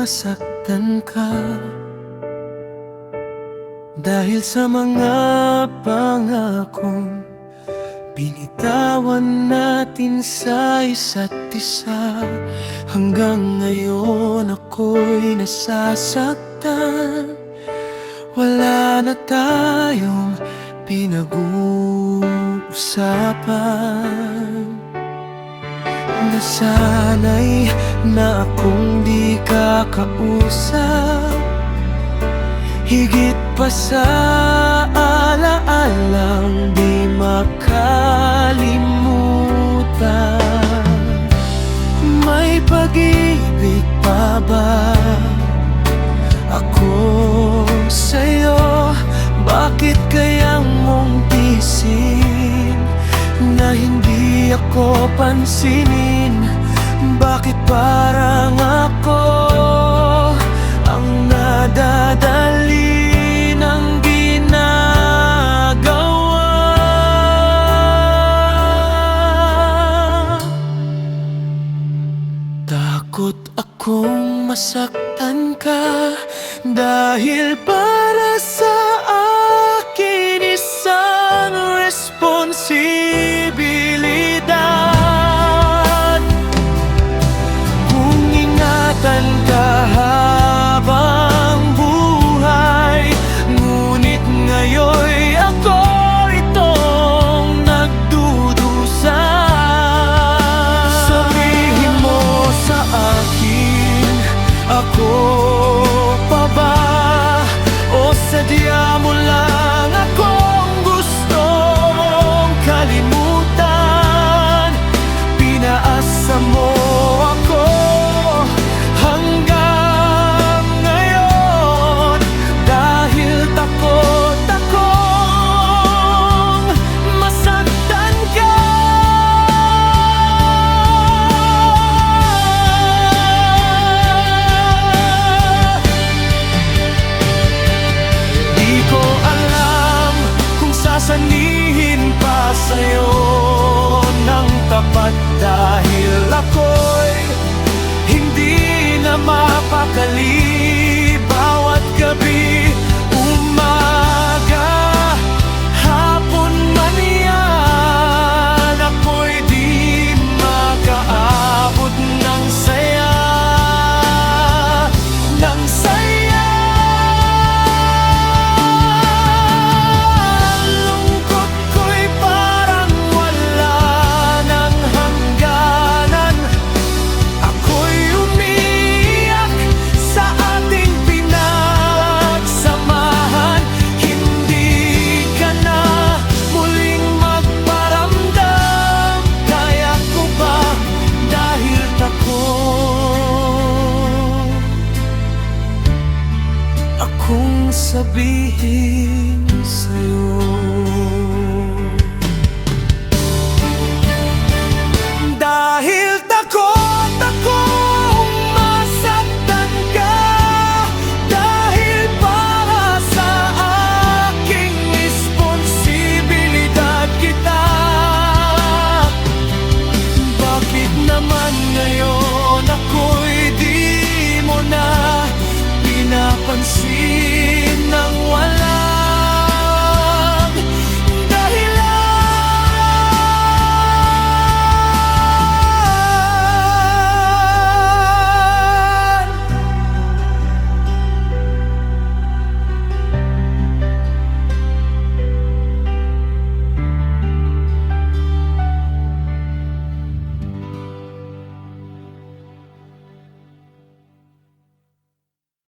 masaktan ka dahil sa mga pangakong binitawan natin sa isa't isa. Hanggang ngayon ako'y nasasaktan. Wala na tayong pinag-uusapan. Nasanay na akong di ka kausap, higit pa sa alaalang di makalimutan. May pag-ibig pa ba ako sa'yo? Bakit kayang mong tisin na hindi ako pansinin? Bakit parang ako ang nadadali ng ginagawa? Takot akong masaktan ka dahil para sa akin isang responsibilidad. Kung ingatan ka habang buhay, ngunit ngayon'y ako itong nagdudusa. Sabihin mo sa akin, ako pa ba o sadya mo lang akong gustong kalimutan? Pinaasa mo ako hanggang ngayon dahil takot akong masaktan ka. Di ko alam kung sasanihin pa sa'yo ng tapat dahil ako'y hindi na mapakali. Bawat gabi, umaga, hapon man yan, ako'y di makaabot ng saya, ng saya. Lungkot ko'y parang wala ng hangganan. Ako'y umiiyak sa ating pinagsamahan. Hindi ka na muling magparamdam. Kaya ko ba dahil takot akong sabihin sa'yo? Dahil takot akong masaktan ka, dahil para sa aking responsibilidad kita. Bakit naman ngayon ako'y di mo na pinapansin?